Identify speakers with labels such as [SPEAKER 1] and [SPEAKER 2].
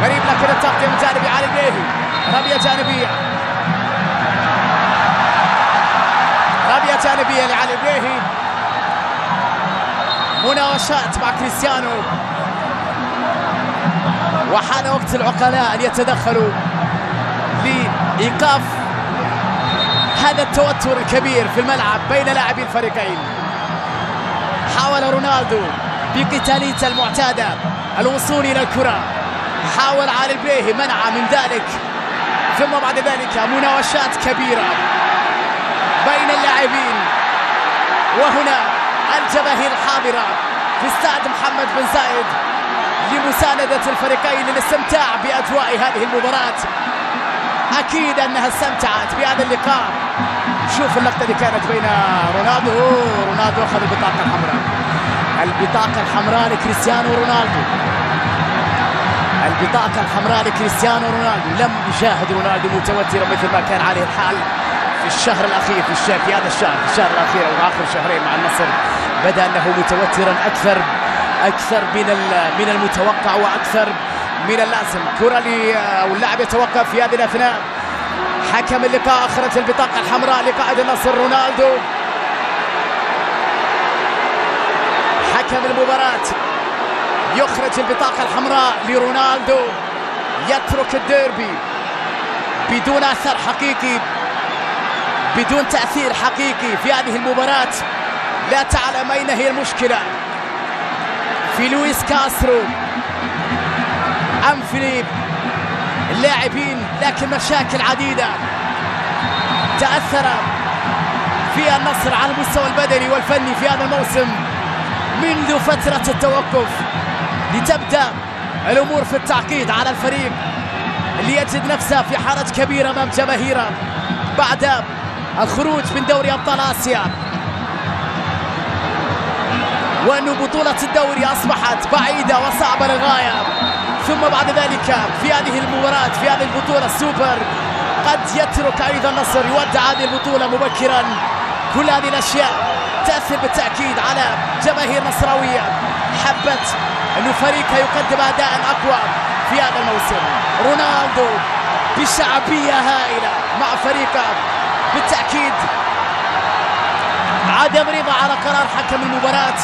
[SPEAKER 1] قريب لكن التغطية من جانب علي البيهي. رمية جانبية، رمية جانبية لعلي البيهي. مناوشات مع كريستيانو، وحان وقت العقلاء أن يتدخلوا لإيقاف هذا التوتر الكبير في الملعب بين لاعبي الفريقين. حاول رونالدو بقتاليته المعتادة الوصول إلى الكرة، حاول علي البيهي منع من ذلك، ثم بعد ذلك مناوشات كبيرة بين اللاعبين. وهنا الجماهير الحاضرة في استاد محمد بن زايد لمساندة الفريقين للاستمتاع بأجواء هذه المباراة. أكيد أنها استمتعت بهذا اللقاء. شوف اللقطة اللي كانت بين رونالدو أخذ البطاقة الحمراء، البطاقة الحمراء لكريستيانو رونالدو، البطاقة الحمراء لكريستيانو رونالدو. لم يشاهد رونالدو متوترا مثل ما كان عليه الحال في الشهر الأخير، في هذا الشهر، في الشهر الأخير وآخر شهرين مع النصر. بدأ أنه متوترا أكثر من المتوقع وأكثر من اللازم. كرة واللاعب يتوقف في هذه الأثناء. حكم اللقاء أخرج البطاقة الحمراء لقائد النصر رونالدو. حكم المباراة يخرج البطاقة الحمراء لرونالدو، يترك الديربي بدون أثر حقيقي، بدون تأثير حقيقي في هذه المباراة. لا تعلم أين هي المشكلة، في لويس كاسترو أم في اللاعبين، لكن مشاكل عديدة تأثر فيها النصر على المستوى البدني والفني في هذا الموسم منذ فترة التوقف، لتبدأ الأمور في التعقيد على الفريق اللي يجد نفسه في حرج كبير أمام جماهيره بعد الخروج من دوري أبطال آسيا، وأن بطولة الدوري أصبحت بعيدة وصعبة للغاية. ثم بعد ذلك في هذه المباراة، في هذه البطولة السوبر، قد يترك أيضا النصر يودع هذه البطولة مبكرا. كل هذه الأشياء تأثر بالتأكيد على جماهير نصراوية حبت أنه فريقها يقدم أداء أقوى في هذا الموسم. رونالدو بشعبية هائلة مع فريقه، بالتأكيد عدم رضا على قرار حكم المباراة